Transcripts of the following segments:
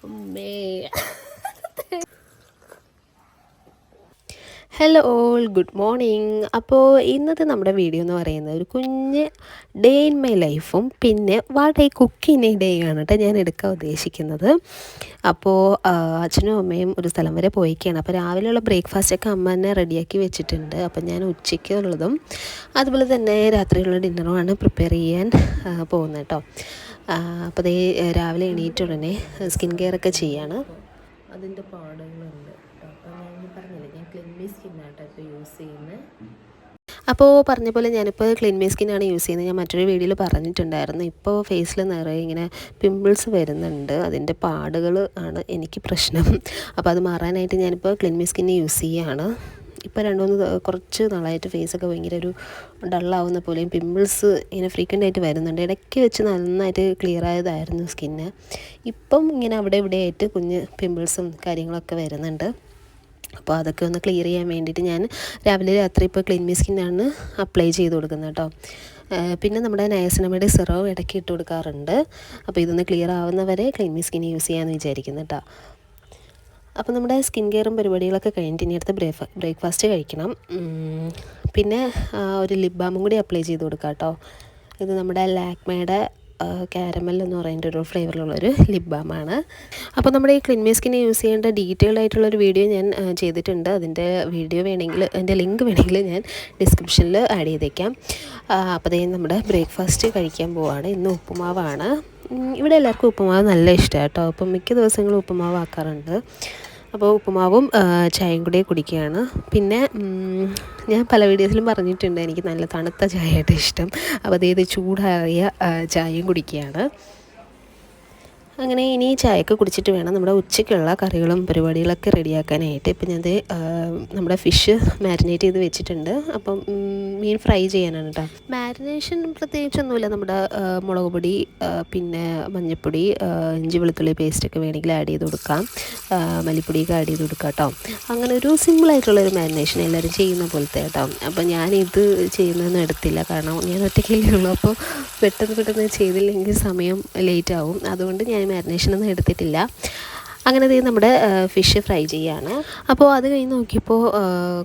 അമ്മേ. Hello all, good morning. അപ്പോൾ ഇന്നത്തെ നമ്മുടെ വീഡിയോ എന്ന് പറയുന്നത് ഒരു കുഞ്ഞ് ഡേ ഇൻ മൈ ലൈഫും പിന്നെ what I cook in A day ആണ് കേട്ടോ ഞാൻ എടുക്കാൻ ഉദ്ദേശിക്കുന്നത്. അപ്പോൾ അച്ഛനും അമ്മയും ഒരു സ്ഥലം വരെ പോയിക്കുകയാണ്. അപ്പോൾ രാവിലെയുള്ള ബ്രേക്ക്ഫാസ്റ്റൊക്കെ അമ്മ തന്നെ റെഡിയാക്കി വെച്ചിട്ടുണ്ട്. അപ്പോൾ ഞാൻ ഉച്ചയ്ക്കുള്ളതും അതുപോലെ തന്നെ രാത്രിയുള്ള ഡിന്നറുമാണ് പ്രിപ്പയർ ചെയ്യാൻ പോകുന്നത് കേട്ടോ. അപ്പോൾ അതേ രാവിലെ എണീറ്റ ഉടനെ സ്കിൻ കെയർ ഒക്കെ ചെയ്യാണ്. അതിൻ്റെ പാടുകളുണ്ട് കേട്ടോ. അപ്പോൾ ഞാൻ പറഞ്ഞില്ലേ, ഞാൻ ക്ലിൻമി സ്കിന്നാട്ടോ ഇപ്പോൾ യൂസ് ചെയ്യുന്നത്. അപ്പോൾ പറഞ്ഞ പോലെ ഞാനിപ്പോൾ ക്ലിൻമി സ്കിന്നാണ് യൂസ് ചെയ്യുന്നത്. ഞാൻ മറ്റൊരു വീഡിയോയിൽ പറഞ്ഞിട്ടുണ്ടായിരുന്നു. ഇപ്പോൾ ഫേസിൽ നിറയെ ഇങ്ങനെ പിമ്പിൾസ് വരുന്നുണ്ട്. അതിൻ്റെ പാടുകൾ ആണ് എനിക്ക് പ്രശ്നം. അപ്പോൾ അത് മാറാനായിട്ട് ഞാനിപ്പോൾ ക്ലിൻമി സ്കിന്ന് യൂസ് ചെയ്യുകയാണ്. ഇപ്പോൾ കുറച്ച് നാളായിട്ട് ഫേസൊക്കെ ഭയങ്കര ഒരു ഡള്ളാവുന്ന പോലെയും പിമ്പിൾസ് ഇങ്ങനെ ഫ്രീക്വൻ്റ് ആയിട്ട് വരുന്നുണ്ട്. ഇടയ്ക്ക് വെച്ച് നന്നായിട്ട് ക്ലിയർ ആയതായിരുന്നു സ്കിന്ന്. ഇപ്പം ഇങ്ങനെ അവിടെ ഇവിടെ ആയിട്ട് കുഞ്ഞ് പിമ്പിൾസും കാര്യങ്ങളൊക്കെ വരുന്നുണ്ട്. അപ്പോൾ അതൊക്കെ ഒന്ന് ക്ലിയർ ചെയ്യാൻ വേണ്ടിയിട്ട് ഞാൻ രാവിലെ രാത്രി ഇപ്പോൾ ക്ലിൻമി സ്കിന്നാണ് അപ്ലൈ ചെയ്ത് കൊടുക്കുന്നത് കേട്ടോ. പിന്നെ നമ്മുടെ നയസിനമയുടെ സിറവും ഇടയ്ക്ക് ഇട്ട് കൊടുക്കാറുണ്ട്. അപ്പോൾ ഇതൊന്ന് ക്ലിയർ ആവുന്നവരെ ക്ലിൻമി സ്കിൻ യൂസ് ചെയ്യാമെന്ന് വിചാരിക്കുന്നു കേട്ടോ. അപ്പോൾ നമ്മുടെ സ്കിൻ കെയറും പരിപാടികളൊക്കെ കഴിഞ്ഞിട്ട് ഇനി അടുത്ത് ബ്രേക്ക്ഫാസ്റ്റ് കഴിക്കണം. പിന്നെ ഒരു ലിപ് ബാമും കൂടി അപ്ലൈ ചെയ്ത് കൊടുക്കാം കേട്ടോ. ഇത് നമ്മുടെ ലാക്മേയുടെ കാരമൽ എന്ന് പറയുന്ന ഒരു ഫ്ലേവറിലുള്ളൊരു ലിപ് ബാമാണ്. അപ്പോൾ നമ്മുടെ ഈ ക്ലിൻമി സ്കിൻ യൂസ് ചെയ്യേണ്ട ഡീറ്റെയിൽഡ് ആയിട്ടുള്ളൊരു വീഡിയോ ഞാൻ ചെയ്തിട്ടുണ്ട്. അതിൻ്റെ ലിങ്ക് വേണമെങ്കിൽ ഞാൻ ഡിസ്ക്രിപ്ഷനിൽ ആഡ് ചെയ്തേക്കാം. അപ്പോൾ അതേ നമ്മുടെ ബ്രേക്ക്ഫാസ്റ്റ് കഴിക്കാൻ പോവാണ്. ഇന്ന് ഉപ്പുമാവാണ്. ഇവിടെ എല്ലാവർക്കും ഉപ്പുമാവ് നല്ല ഇഷ്ടമാണ് കേട്ടോ. അപ്പം മിക്ക ദിവസങ്ങളും ഉപ്പുമാവ് ആക്കാറുണ്ട്. അപ്പോൾ ഉപ്പുമാവും ചായയും കൂടി കുടിക്കുകയാണ്. പിന്നെ ഞാൻ പല വീഡിയോസിലും പറഞ്ഞിട്ടുണ്ട് എനിക്ക് നല്ല തണുത്ത ചായയായിട്ട് ഇഷ്ടം. അപ്പോൾ അതേത് ചൂടാറിയ ചായയും കുടിക്കുകയാണ്. അങ്ങനെ ഇനി ചായയൊക്കെ കുടിച്ചിട്ട് വേണം നമ്മുടെ ഉച്ചയ്ക്കുള്ള കറികളും പരിപാടികളൊക്കെ റെഡിയാക്കാനായിട്ട്. ഇപ്പം ഞാൻ നമ്മുടെ ഫിഷ് മാരിനേറ്റ് ചെയ്ത് വെച്ചിട്ടുണ്ട്. അപ്പം മീൻ ഫ്രൈ ചെയ്യാനാണ് കേട്ടോ. മാരിനേഷൻ പ്രത്യേകിച്ചൊന്നുമില്ല. നമ്മുടെ മുളക് പൊടി, പിന്നെ മഞ്ഞൾപ്പൊടി, ഇഞ്ചി വെളുത്തുള്ളി പേസ്റ്റൊക്കെ വേണമെങ്കിൽ ആഡ് ചെയ്ത് കൊടുക്കാം. മല്ലിപ്പൊടിയൊക്കെ ആഡ് ചെയ്ത് കൊടുക്കാം കേട്ടോ. അങ്ങനെ ഒരു സിമ്പിളായിട്ടുള്ളൊരു മാരിനേഷൻ എല്ലാവരും ചെയ്യുന്ന പോലത്തെ കേട്ടോ. അപ്പം ഞാനിത് ചെയ്യുന്നതൊന്നും എടുത്തില്ല, കാരണം ഞാൻ ഒറ്റയ്ക്കല്ലേ ഉള്ളൂ. അപ്പോൾ പെട്ടെന്ന് ചെയ്തില്ലെങ്കിൽ സമയം ലേറ്റ് ആവും. അതുകൊണ്ട് ഞാൻ മാരിനേഷനൊന്നും എടുത്തിട്ടില്ല. അങ്ങനെ നമ്മുടെ ഫിഷ് ഫ്രൈ ചെയ്യാണ്. അപ്പോൾ അത് കഴിഞ്ഞ് നോക്കിയപ്പോൾ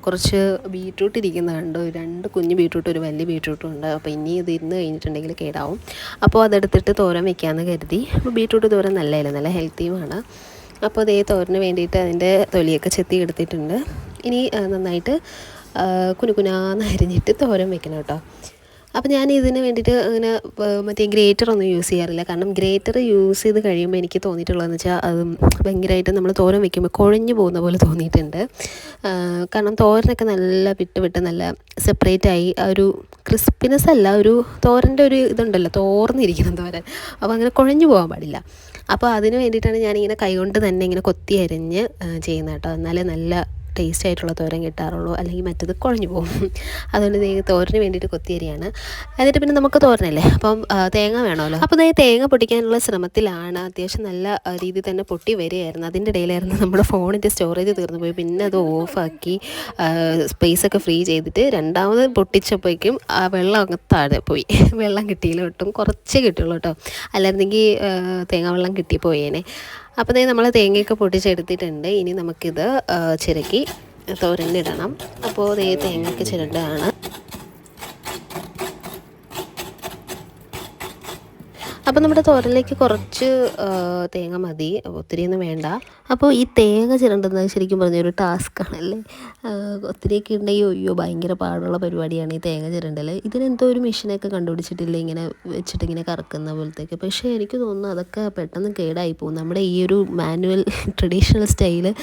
കുറച്ച് ബീട്രൂട്ട് ഇരിക്കുന്നുണ്ട്. 2 കുഞ്ഞ് ബീട്രൂട്ട്, ഒരു വലിയ ബീട്രൂട്ടും ഉണ്ട്. അപ്പോൾ ഇനി ഇത് ഇരുന്ന് കഴിഞ്ഞിട്ടുണ്ടെങ്കിൽ കേടാവും. അപ്പോൾ അതെടുത്തിട്ട് തോരൻ വെക്കാമെന്ന് കരുതി. അപ്പോൾ ബീട്രൂട്ട് തോരൻ നല്ല ഹെൽത്തിയുമാണ്. അപ്പോൾ തോരന് വേണ്ടിയിട്ട് അതിൻ്റെ തൊലിയൊക്കെ ചെത്തി എടുത്തിട്ടുണ്ട്. ഇനി നന്നായിട്ട് കുനുകുനാന്ന് അരിഞ്ഞിട്ട് തോരൻ വെക്കണം കേട്ടോ. അപ്പോൾ ഞാൻ ഇതിന് വേണ്ടിയിട്ട് അങ്ങനെ മറ്റേ ഗ്രേറ്ററൊന്നും യൂസ് ചെയ്യാറില്ല. കാരണം ഗ്രേറ്റർ യൂസ് ചെയ്ത് കഴിയുമ്പോൾ എനിക്ക് തോന്നിയിട്ടുള്ളതെന്ന് വെച്ചാൽ അത് ഭയങ്കരമായിട്ട് നമ്മൾ തോരൻ വെക്കുമ്പോൾ കുഴഞ്ഞു പോകുന്ന പോലെ തോന്നിയിട്ടുണ്ട്. കാരണം തോരനൊക്കെ നല്ല വിട്ട് നല്ല സെപ്പറേറ്റായി ആ ഒരു ക്രിസ്പിനെസ് അല്ല, ഒരു തോരൻ്റെ ഒരു ഇതുണ്ടല്ലോ, തോർന്നിരിക്കണം തോരൻ. അപ്പോൾ അങ്ങനെ കുഴഞ്ഞു പോകാൻ പാടില്ല. അപ്പോൾ അതിന് വേണ്ടിയിട്ടാണ് ഞാനിങ്ങനെ കൈകൊണ്ട് തന്നെ ഇങ്ങനെ കൊത്തി അരിഞ്ഞ് ചെയ്യുന്നത് കേട്ടോ. എന്നാലേ നല്ല ടേസ്റ്റ് ആയിട്ടുള്ള തോരൻ കിട്ടാറുള്ളൂ. അല്ലെങ്കിൽ മറ്റത് കുഴഞ്ഞു പോകും. അതുകൊണ്ട് തോരന് വേണ്ടിയിട്ട് കൊത്തിയരിയാണ്. എന്നിട്ട് പിന്നെ നമുക്ക് തോരനല്ലേ, അപ്പം തേങ്ങ വേണമല്ലോ. അപ്പോൾ തേങ്ങ പൊട്ടിക്കാനുള്ള ശ്രമത്തിലാണ്. അത്യാവശ്യം നല്ല രീതിയിൽ തന്നെ പൊട്ടി വരികയായിരുന്നു. അതിൻ്റെ ഇടയിലായിരുന്നു നമ്മുടെ ഫോണിൻ്റെ സ്റ്റോറേജ് തീർന്നു പോയി. പിന്നെ അത് ഓഫാക്കി സ്പേസൊക്കെ ഫ്രീ ചെയ്തിട്ട് രണ്ടാമത് പൊട്ടിച്ചപ്പോഴേക്കും ആ വെള്ളം അങ്ങ് താഴെ പോയി. വെള്ളം കിട്ടിയില്ല, ഒട്ടും കുറച്ചേ കിട്ടുള്ളൂ കേട്ടോ. അല്ലായിരുന്നെങ്കിൽ തേങ്ങ വെള്ളം കിട്ടിപ്പോയേനെ. അപ്പോൾ നമ്മൾ തേങ്ങയൊക്കെ പൊട്ടിച്ചെടുത്തിട്ടുണ്ട്. ഇനി നമുക്കിത് ചിരക്കി തോരനിടണം. അപ്പോൾ തേങ്ങയൊക്കെ ചിരണ്ടാണ്. അപ്പോൾ നമ്മുടെ തോരനിലേക്ക് കുറച്ച് തേങ്ങ മതി, ഒത്തിരിയൊന്നും വേണ്ട. അപ്പോൾ ഈ തേങ്ങ ചിരണ്ടുന്നത് ശരിക്കും പറഞ്ഞ ഒരു ടാസ്ക്കാണല്ലേ. ഒത്തിരിയൊക്കെ ഉണ്ടെങ്കിൽ അയ്യോ ഭയങ്കര പാടുള്ള പരിപാടിയാണ് ഈ തേങ്ങ ചിരണ്ടൽ. ഇതിനെന്തോ ഒരു മെഷീനൊക്കെ കണ്ടുപിടിച്ചിട്ടില്ല, ഇങ്ങനെ വെച്ചിട്ട് ഇങ്ങനെ കറക്കുന്ന പോലത്തേക്ക്. പക്ഷേ എനിക്ക് തോന്നുന്നു അതൊക്കെ പെട്ടെന്ന് കേടായി പോകും. നമ്മുടെ ഈ ഒരു മാനുവൽ ട്രഡീഷണൽ സ്റ്റൈല്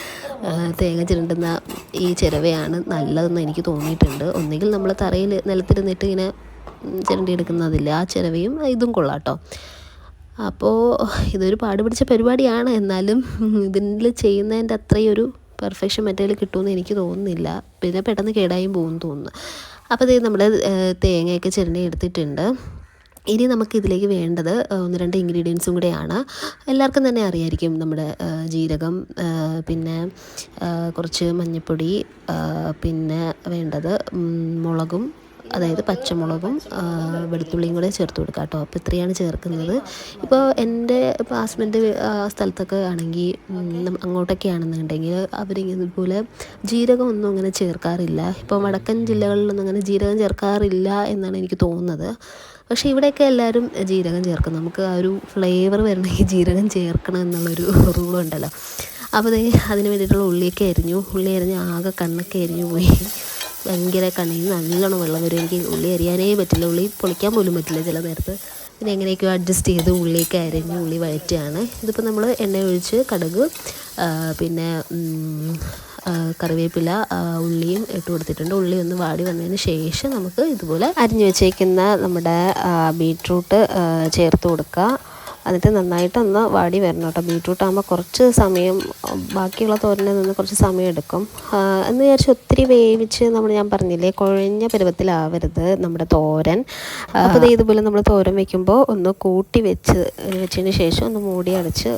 തേങ്ങ ചിരണ്ടുന്ന ഈ ചിരവയാണ് നല്ലതെന്ന് എനിക്ക് തോന്നിയിട്ടുണ്ട്. ഒന്നുകിൽ നമ്മൾ തറയിൽ നിലത്തിരുന്നിട്ട് ഇങ്ങനെ ചിരണ്ടി എടുക്കുന്നതില്ല, ആ ചിരവയും ഇതും കൊള്ളാം കേട്ടോ. അപ്പോൾ ഇതൊരു പാട് പിടിച്ച പരിപാടിയാണ്. എന്നാലും ഇതിൽ ചെയ്യുന്നതിൻ്റെ അത്രയും ഒരു പെർഫെക്ഷൻ മറ്റേതിൽ കിട്ടുമെന്ന് എനിക്ക് തോന്നുന്നില്ല. പിന്നെ പെട്ടെന്ന് കേടായും പോകുമെന്ന് തോന്നുന്നു. അപ്പോൾ നമ്മുടെ തേങ്ങയൊക്കെ ചിരണ്ടി എടുത്തിട്ടുണ്ട്. ഇനി നമുക്കിതിലേക്ക് വേണ്ടത് 1-2 ഇൻഗ്രീഡിയൻസും കൂടെയാണ്. എല്ലാവർക്കും തന്നെ അറിയായിരിക്കും. നമ്മുടെ ജീരകം, പിന്നെ കുറച്ച് മഞ്ഞൾപ്പൊടി, പിന്നെ വേണ്ടത് മുളകും അതായത് പച്ചമുളകും വെളുത്തുള്ളിയും കൂടെ ചേർത്ത് കൊടുക്കുക കേട്ടോ. അപ്പോൾ ഇത്രയാണ് ചേർക്കുന്നത്. ഇപ്പോൾ ഹസ്ബൻഡ് സ്ഥലത്തൊക്കെ ആണെങ്കിൽ അങ്ങോട്ടൊക്കെ ആണെന്നുണ്ടെങ്കിൽ അവരിതുപോലെ ജീരകമൊന്നും അങ്ങനെ ചേർക്കാറില്ല. ഇപ്പോൾ വടക്കൻ ജില്ലകളിലൊന്നും അങ്ങനെ ജീരകം ചേർക്കാറില്ല എന്നാണ് എനിക്ക് തോന്നുന്നത്. പക്ഷേ ഇവിടെയൊക്കെ എല്ലാവരും ജീരകം ചേർക്കും. നമുക്ക് ആ ഒരു ഫ്ലേവർ വരണമെങ്കിൽ ജീരകം ചേർക്കണം എന്നുള്ളൊരു റൂളുണ്ടല്ലോ. അപ്പോൾ അതിന് വേണ്ടിയിട്ടുള്ള ഉള്ളി അരിഞ്ഞ് ആകെ കണ്ണൊക്കെ എരിഞ്ഞു പോയി. ഭയങ്കര കണ്ണിന് നല്ലോണം വെള്ളം വരും. എനിക്ക് ഉള്ളി അരിയാനേ പറ്റില്ല, ഉള്ളി പൊളിക്കാൻ പോലും പറ്റില്ല ചില നേരത്ത്. പിന്നെ എങ്ങനെയൊക്കെയോ അഡ്ജസ്റ്റ് ചെയ്ത് ഉള്ളിയൊക്കെ അരിഞ്ഞ് ഉള്ളി വഴറ്റുകയാണ്. ഇതിപ്പോൾ നമ്മൾ എണ്ണ ഒഴിച്ച് കടുക് പിന്നെ കറിവേപ്പില ഉള്ളിയും ഇട്ട് കൊടുത്തിട്ടുണ്ട്. ഉള്ളി ഒന്ന് വാടി വന്നതിന് ശേഷം നമുക്ക് ഇതുപോലെ അരിഞ്ഞു വെച്ചേക്കുന്ന നമ്മുടെ ബീട്രൂട്ട് ചേർത്ത് കൊടുക്കുക. എന്നിട്ട് നന്നായിട്ടൊന്ന് വാടി വരണം കേട്ടോ. ബീട്രൂട്ട് ആകുമ്പോൾ കുറച്ച് സമയം, ബാക്കിയുള്ള തോരനിൽ നിന്ന് കുറച്ച് സമയം എടുക്കും എന്ന് വിചാരിച്ച് ഒത്തിരി വേവിച്ച് ഞാൻ പറഞ്ഞില്ലേ കുഴഞ്ഞ പരുവത്തിലാവരുത് നമ്മുടെ തോരൻ. അപ്പോൾ ഇതുപോലെ നമ്മൾ തോരൻ വെക്കുമ്പോൾ ഒന്ന് കൂട്ടി വെച്ചതിന് ശേഷം ഒന്ന് മൂടി അടച്ച്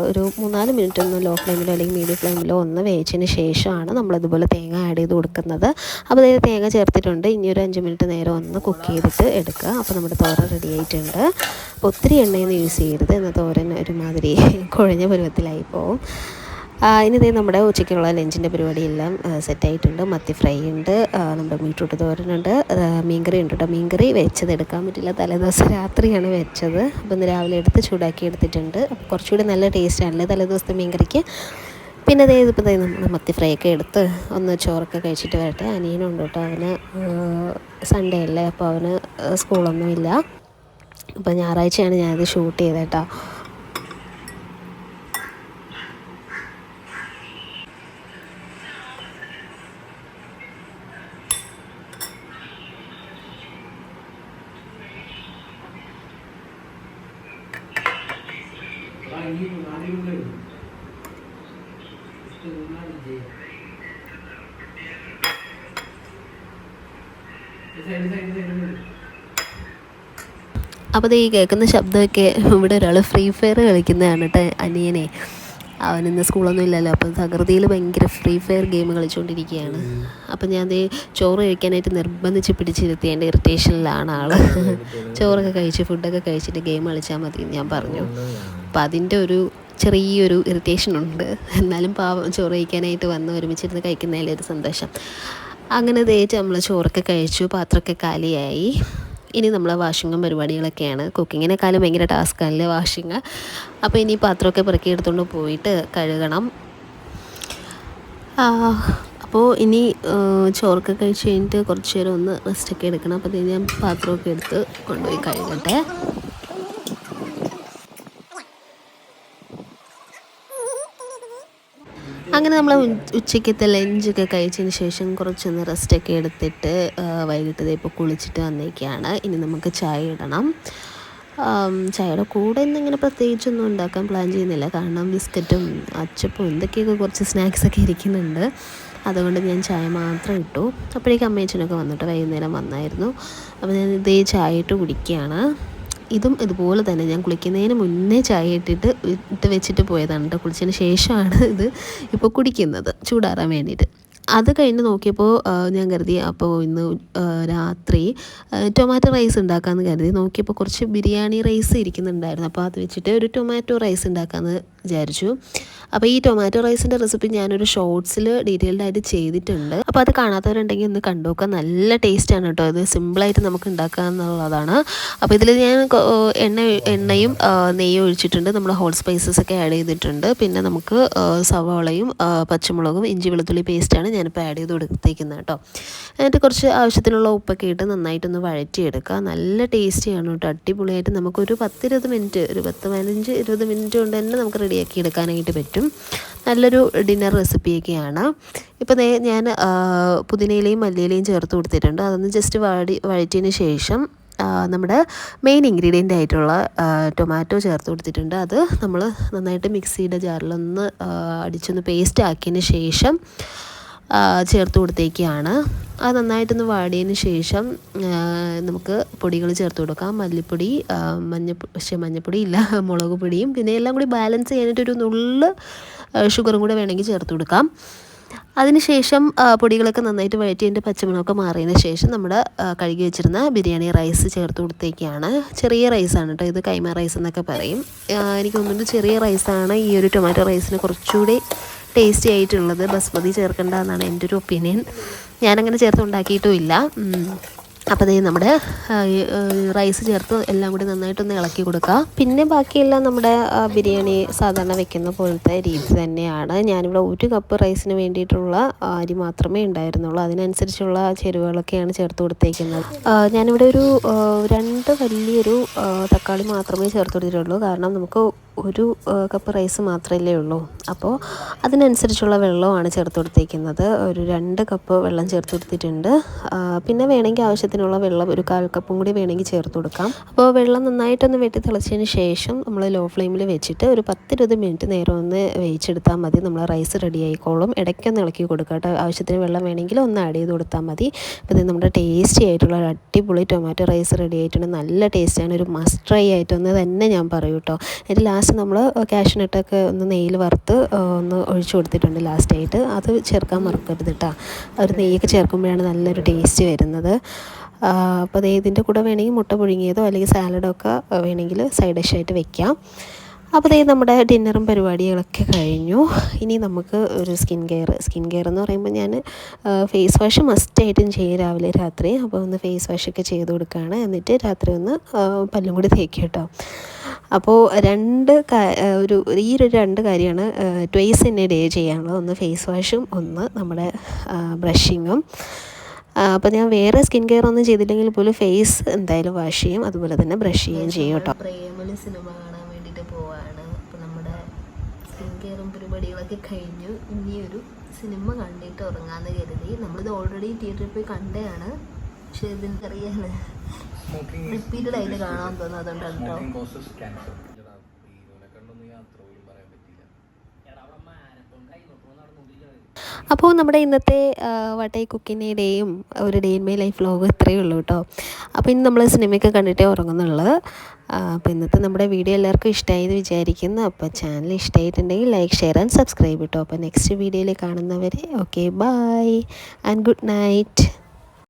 ഒരു 3-4 മിനിറ്റ് ഒന്ന് ലോ ഫ്ലെയിമിലോ അല്ലെങ്കിൽ മീഡിയം ഫ്ലെയിമിലോ ഒന്ന് വേവിച്ചതിന് ശേഷമാണ് നമ്മളിതുപോലെ തേങ്ങ ആഡ് ചെയ്ത് കൊടുക്കുന്നത്. അപ്പോൾ തേങ്ങ ചേർത്തിട്ടുണ്ട്. ഇനി ഒരു 5 മിനിറ്റ് നേരം ഒന്ന് കുക്ക് ചെയ്തിട്ട് എടുക്കുക. അപ്പോൾ നമ്മുടെ തോരൻ റെഡി ആയിട്ടുണ്ട്. ഒത്തിരി എണ്ണയൊന്നും യൂസ് ചെയ്യരുത്, എന്നാൽ തോരൻ ഒരുമാതിരി കുഴഞ്ഞ പരുവത്തിലായി പോവും. ഇനി നമ്മുടെ ഉച്ചയ്ക്കുള്ള ലഞ്ചിൻ്റെ പരിപാടിയെല്ലാം സെറ്റായിട്ടുണ്ട്. മത്തി ഫ്രൈ ഉണ്ട്, നമ്മുടെ ബീട്രൂട്ട് തോരനുണ്ട്, മീൻകറി ഉണ്ട് കേട്ടോ. മീൻകറി വെച്ചത് എടുക്കാൻ പറ്റില്ല, തലേദിവസം രാത്രിയാണ് വെച്ചത്. അപ്പോൾ ഇന്ന് രാവിലെ എടുത്ത് ചൂടാക്കി എടുത്തിട്ടുണ്ട്. അപ്പോൾ കുറച്ചുകൂടി നല്ല ടേസ്റ്റാണല്ലേ തലേദിവസത്തെ മീൻകറിക്ക്. പിന്നെ ഇതിപ്പോൾ നമ്മൾ മത്തി ഫ്രൈ ഒക്കെ എടുത്ത് ഒന്ന് ചോറൊക്കെ കഴിച്ചിട്ട് വരട്ടെ. അനിയനുണ്ട് കേട്ടോ, അവന് സൺഡേ അല്ലേ, അപ്പോൾ അവന് സ്കൂളൊന്നുമില്ല. അപ്പോൾ ഞായറാഴ്ചയാണ് ഞാനിത് ഷൂട്ട് ചെയ്തത് കേട്ടോ. അപ്പോൾ ഈ കേൾക്കുന്ന ശബ്ദമൊക്കെ ഇവിടെ ഒരാൾ ഫ്രീ ഫയർ കളിക്കുന്നതാണ് കേട്ടോ, അനിയനെ. അവനിന്ന് സ്കൂളൊന്നും ഇല്ലല്ലോ, അപ്പം തകൃതിയിൽ ഭയങ്കര ഫ്രീ ഫയർ ഗെയിം കളിച്ചുകൊണ്ടിരിക്കുകയാണ്. അപ്പം ഞാൻ ചോറ് കഴിക്കാനായിട്ട് നിർബന്ധിച്ച് പിടിച്ചിരുത്തി. എൻ്റെ ഇറിറ്റേഷനിലാണ് ആൾ. ചോറൊക്കെ കഴിച്ച് ഫുഡൊക്കെ കഴിച്ചിട്ട് ഗെയിം കളിച്ചാൽ മതി ഞാൻ പറഞ്ഞു. അപ്പം അതിൻ്റെ ഒരു ചെറിയൊരു ഇറിറ്റേഷനുണ്ട്. എന്നാലും പാവം ചോറ് കഴിക്കാനായിട്ട് വന്ന് ഒരുമിച്ചിരുന്ന് കഴിക്കുന്നതിലൊരു സന്തോഷം. അങ്ങനെ നമ്മൾ ചോറൊക്കെ കഴിച്ചു, പാത്രമൊക്കെ കാലിയായി. ഇനി നമ്മൾ വാഷിങ്ങും പരിപാടികളൊക്കെയാണ്. കുക്കിങ്ങിനേക്കാളും ഭയങ്കര ടാസ്ക്കാണല്ലേ വാഷിങ്. അപ്പോൾ ഇനി പാത്രമൊക്കെ പെറുക്കി എടുത്തുകൊണ്ട് പോയിട്ട് കഴുകണം. അപ്പോൾ ഇനി ചോറൊക്കെ കഴിച്ച് കഴിഞ്ഞിട്ട് കുറച്ച് നേരം ഒന്ന് റെസ്റ്റൊക്കെ എടുക്കണം. അപ്പോൾ ഞാൻ പാത്രമൊക്കെ എടുത്ത് കൊണ്ടുപോയി കഴുകട്ടെ. അങ്ങനെ നമ്മൾ ഉച്ചയ്ക്കത്തെ ലഞ്ചൊക്കെ കഴിച്ചതിന് ശേഷം കുറച്ചൊന്ന് റെസ്റ്റൊക്കെ എടുത്തിട്ട് വൈകിട്ട് ഇപ്പോൾ കുളിച്ചിട്ട് വന്നേക്കാണ്. ഇനി നമുക്ക് ചായ ഇടണം. ചായയുടെ കൂടെ ഇന്നിങ്ങനെ പ്രത്യേകിച്ചൊന്നും ഉണ്ടാക്കാൻ പ്ലാൻ ചെയ്യുന്നില്ല, കാരണം ബിസ്ക്കറ്റും അച്ചപ്പും എന്തൊക്കെയൊക്കെ കുറച്ച് സ്നാക്സൊക്കെ ഇരിക്കുന്നുണ്ട്. അതുകൊണ്ട് ഞാൻ ചായ മാത്രം ഇട്ടു. അപ്പോഴേക്കും അമ്മയച്ചനൊക്കെ വന്നിട്ട് വൈകുന്നേരം വന്നായിരുന്നു. അപ്പോൾ ഞാൻ ചായ ഇട്ട് കുടിക്കുകയാണ്. ഇതും ഇതുപോലെ തന്നെ ഞാൻ കുളിക്കുന്നതിന് മുന്നേ ചായ ഇട്ട് വെച്ചിട്ട് പോയതാണ് കേട്ടോ. കുളിച്ചതിന് ശേഷമാണ് ഇത് ഇപ്പോൾ കുടിക്കുന്നത്, ചൂടാറാൻ വേണ്ടിയിട്ട്. അത് കഴിഞ്ഞ് നോക്കിയപ്പോൾ ഞാൻ കരുതി അപ്പോൾ ഇന്ന് രാത്രി ടൊമാറ്റോ റൈസ് ഉണ്ടാക്കാമെന്ന് കരുതി. നോക്കിയപ്പോൾ കുറച്ച് ബിരിയാണി റൈസ് ഇരിക്കുന്നുണ്ടായിരുന്നു. അപ്പോൾ അത് വെച്ചിട്ട് ഒരു ടൊമാറ്റോ റൈസ് ഉണ്ടാക്കാമെന്ന് വിചാരിച്ചു. അപ്പോൾ ഈ ടൊമാറ്റോ റൈസിൻ്റെ റെസിപ്പി ഞാനൊരു ഷോർട്സിൽ ഡീറ്റെയിൽഡ് ആയിട്ട് ചെയ്തിട്ടുണ്ട്. അപ്പോൾ അത് കാണാത്തവരുണ്ടെങ്കിൽ ഒന്ന് കണ്ടു നോക്കാം. നല്ല ടേസ്റ്റാണ് കേട്ടോ. ഇത് സിമ്പിളായിട്ട് നമുക്ക് ഉണ്ടാക്കാമെന്നുള്ളതാണ്. അപ്പോൾ ഇതിൽ ഞാൻ എണ്ണയും നെയ്യും ഒഴിച്ചിട്ടുണ്ട്. നമ്മൾ ഹോൾ സ്പൈസസ് ഒക്കെ ആഡ് ചെയ്തിട്ടുണ്ട്. പിന്നെ നമുക്ക് സവാളയും പച്ചമുളകും ഇഞ്ചി വെളുത്തുള്ളി പേസ്റ്റാണ് ഞാനിപ്പോൾ ആഡ് ചെയ്ത് കൊടുത്തേക്കുന്നത് കേട്ടോ. എന്നിട്ട് കുറച്ച് ആവശ്യത്തിനുള്ള ഉപ്പൊക്കെ ഇട്ട് നന്നായിട്ടൊന്ന് വഴറ്റിയെടുക്കുക. നല്ല ടേസ്റ്റിയാണ് കേട്ടോ, അടിപൊളിയായിട്ട്. നമുക്കൊരു 10-20 മിനിറ്റ്, ഒരു 15-20 മിനിറ്റ് കൊണ്ട് തന്നെ നമുക്ക് റെഡിയാക്കി എടുക്കാനായിട്ട് പറ്റും. നല്ലൊരു ഡിന്നർ റെസിപ്പിയൊക്കെയാണ്. ഇപ്പോൾ ഞാൻ പുതിനയിലയും മല്ലിയിലയും ചേർത്ത് കൊടുത്തിട്ടുണ്ട്. അതൊന്ന് ജസ്റ്റ് വഴറ്റിയതിന് ശേഷം നമ്മുടെ മെയിൻ ഇൻഗ്രീഡിയൻ്റ് ആയിട്ടുള്ള ടൊമാറ്റോ ചേർത്ത് കൊടുത്തിട്ടുണ്ട്. അത് നമ്മൾ നന്നായിട്ട് മിക്സിയുടെ ജാറിലൊന്ന് അടിച്ചൊന്ന് പേസ്റ്റ് ആക്കിയതിന് ശേഷം ചേർത്ത് കൊടുത്തേക്കാണ്. അത് നന്നായിട്ടൊന്ന് വാടിയതിന് ശേഷം നമുക്ക് പൊടികൾ ചേർത്ത് കൊടുക്കാം. മല്ലിപ്പൊടി, മഞ്ഞൾപ്പൊടി ഇല്ല, മുളക് പൊടിയും പിന്നെ എല്ലാം കൂടി ബാലൻസ് ചെയ്യാനായിട്ടൊരു നുള്ള് ഷുഗറും കൂടെ വേണമെങ്കിൽ ചേർത്ത് കൊടുക്കാം. അതിനുശേഷം പൊടികളൊക്കെ നന്നായിട്ട് വഴറ്റി അതിൻ്റെ പച്ചമണമൊക്കെ മാറിയതിന് ശേഷം നമ്മുടെ കഴുകി വെച്ചിരുന്ന ബിരിയാണി റൈസ് ചേർത്ത് കൊടുത്തേക്കാണ്. ചെറിയ റൈസാണ് കേട്ടോ, ഇത് കൈമ റൈസ് എന്നൊക്കെ പറയും. എനിക്ക് തോന്നുന്നു ചെറിയ റൈസാണ് ഈ ഒരു ടൊമാറ്റോ റൈസിന് കുറച്ചുകൂടി ടേസ്റ്റി ആയിട്ടുള്ളത്. ബസ്മതി ചേർക്കേണ്ട എന്നാണ് എൻ്റെ ഒരു ഒപ്പീനിയൻ. ഞാനങ്ങനെ ചേർത്ത് ഉണ്ടാക്കിയിട്ടുമില്ല. അപ്പോൾ ദേ നമ്മുടെ റൈസ് ചേർത്ത് എല്ലാം കൂടി നന്നായിട്ടൊന്ന് ഇളക്കി കൊടുക്കുക. പിന്നെ ബാക്കിയെല്ലാം നമ്മുടെ ബിരിയാണി സാധാരണ വെക്കുന്ന പോലത്തെ രീതി തന്നെയാണ്. ഞാനിവിടെ 1 കപ്പ് റൈസിന് വേണ്ടിയിട്ടുള്ള അരി മാത്രമേ ഉണ്ടായിരുന്നുള്ളൂ. അതിനനുസരിച്ചുള്ള ചേരുവകളൊക്കെയാണ് ചേർത്ത് കൊടുത്തേക്കുന്നത്. ഞാനിവിടെ ഒരു 2 വലിയൊരു തക്കാളി മാത്രമേ ചേർത്ത് കൊടുത്തിട്ടുള്ളൂ. കാരണം നമുക്ക് 1 കപ്പ് റൈസ് മാത്രമല്ലേ ഉള്ളൂ. അപ്പോൾ അതിനനുസരിച്ചുള്ള വെള്ളമാണ് ചേർത്ത് കൊടുത്തേക്കുന്നത്. ഒരു 2 കപ്പ് വെള്ളം ചേർത്ത് കൊടുത്തിട്ടുണ്ട്. പിന്നെ വേണമെങ്കിൽ ആവശ്യത്തിനുള്ള വെള്ളം ഒരു 1/4 കപ്പും കൂടി വേണമെങ്കിൽ ചേർത്ത് കൊടുക്കാം. അപ്പോൾ വെള്ളം നന്നായിട്ടൊന്ന് വെട്ടി തിളച്ചതിന് ശേഷം നമ്മൾ ലോ ഫ്ലെയിമിൽ വെച്ചിട്ട് ഒരു 10-20 മിനിറ്റ് നേരം ഒന്ന് വേവിച്ചെടുത്താൽ മതി. നമ്മൾ റൈസ് റെഡി ആയിക്കോളും. ഇടയ്ക്കൊന്ന് ഇളക്കി കൊടുക്കുക കേട്ടോ. ആവശ്യത്തിന് വെള്ളം വേണമെങ്കിൽ ഒന്ന് ആഡ് ചെയ്ത് കൊടുത്താൽ മതി. അപ്പോൾ ഇത് നമ്മുടെ ടേസ്റ്റി ആയിട്ടുള്ള ഒരു അടിപൊളി ടൊമാറ്റോ റൈസ് റെഡി ആയിട്ടുണ്ട്. നല്ല ടേസ്റ്റാണ്. ഒരു മസ്റ്റ് ട്രൈ ആയിട്ടൊന്ന് തന്നെ ഞാൻ പറയൂ കേട്ടോ. അതിൻ്റെ ലാസ്റ്റ് നമ്മൾ കാഷ്നട്ടൊക്കെ ഒന്ന് നെയ്യിൽ വറുത്ത് ഒന്ന് ഒഴിച്ചു കൊടുത്തിട്ടുണ്ട് ലാസ്റ്റായിട്ട്. അത് ചേർക്കാൻ മറക്കരുത് കേട്ടോ. ഒരു നെയ്യൊക്കെ ചേർക്കുമ്പോഴാണ് നല്ലൊരു ടേസ്റ്റ് വരുന്നത്. അപ്പോൾ ഇതിൻ്റെ കൂടെ വേണമെങ്കിൽ മുട്ട പുഴുങ്ങിയതോ അല്ലെങ്കിൽ സാലഡോ ഒക്കെ വേണമെങ്കിൽ സൈഡ് ഡിഷായിട്ട് വെക്കാം. അപ്പോൾ നമ്മുടെ ഡിന്നറും പരിപാടികളൊക്കെ കഴിഞ്ഞു. ഇനി നമുക്ക് ഒരു സ്കിൻ കെയർ എന്ന് പറയുമ്പോൾ ഞാൻ ഫേസ് വാഷ് മസ്റ്റായിട്ടും ചെയ്യും രാവിലെ രാത്രി. അപ്പോൾ ഒന്ന് ഫേസ് വാഷൊക്കെ ചെയ്ത് കൊടുക്കുകയാണ്. എന്നിട്ട് രാത്രി ഒന്ന് പല്ലും കൂടി തേക്കും കേട്ടോ. അപ്പോൾ ഈ ഒരു 2 കാര്യമാണ് ട്വൈസ് ഇൻ എ ഡേ ചെയ്യാനുള്ളത്. ഒന്ന് ഫേസ് വാഷും ഒന്ന് നമ്മുടെ ബ്രഷിങ്ങും. അപ്പോൾ ഞാൻ വേറെ സ്കിൻ കെയർ ഒന്നും ചെയ്തില്ലെങ്കിൽ പോലും ഫേസ് എന്തായാലും വാഷ് ചെയ്യും, അതുപോലെ തന്നെ ബ്രഷ് ചെയ്യുകയും ചെയ്യും കേട്ടോ. പ്രേമലു സിനിമ കാണാൻ വേണ്ടിയിട്ട് പോവാണ്. അപ്പോൾ നമ്മുടെ സ്കിൻ കെയറും പരിപാടികളൊക്കെ കഴിഞ്ഞു. ഇനിയൊരു സിനിമ കണ്ടിട്ട് ഉറങ്ങാമെന്ന് കരുതി. നമ്മളിത് ഓൾറെഡി തിയേറ്ററിൽ പോയി കണ്ടതാണ്. പക്ഷേ ഇതിനറിയാന് റിപ്പീറ്റഡ് ആയിട്ട് കാണാൻ തോന്നുന്നു. അതുകൊണ്ടാണ് കേട്ടോ. അപ്പോൾ നമ്മുടെ ഇന്നത്തെ വാട്ട് കുക്കിംഗ് ഡേയും ഒരു day in my life vlog ഇത്രയേ ഉള്ളൂ കേട്ടോ. അപ്പോൾ ഇന്ന് നമ്മൾ സിനിമയൊക്കെ കണ്ടിട്ടേ ഉറങ്ങുന്നുള്ളത്. അപ്പോൾ ഇന്നത്തെ നമ്മുടെ വീഡിയോ എല്ലാവർക്കും ഇഷ്ടമായി എന്ന് വിചാരിക്കുന്നു. അപ്പോൾ ചാനൽ ഇഷ്ടമായിട്ടുണ്ടെങ്കിൽ ലൈക്ക്, ഷെയർ ആൻഡ് സബ്സ്ക്രൈബ് കേട്ടോ. അപ്പോൾ നെക്സ്റ്റ് വീഡിയോയിൽ കാണുന്നവരെ okay, bye and good night.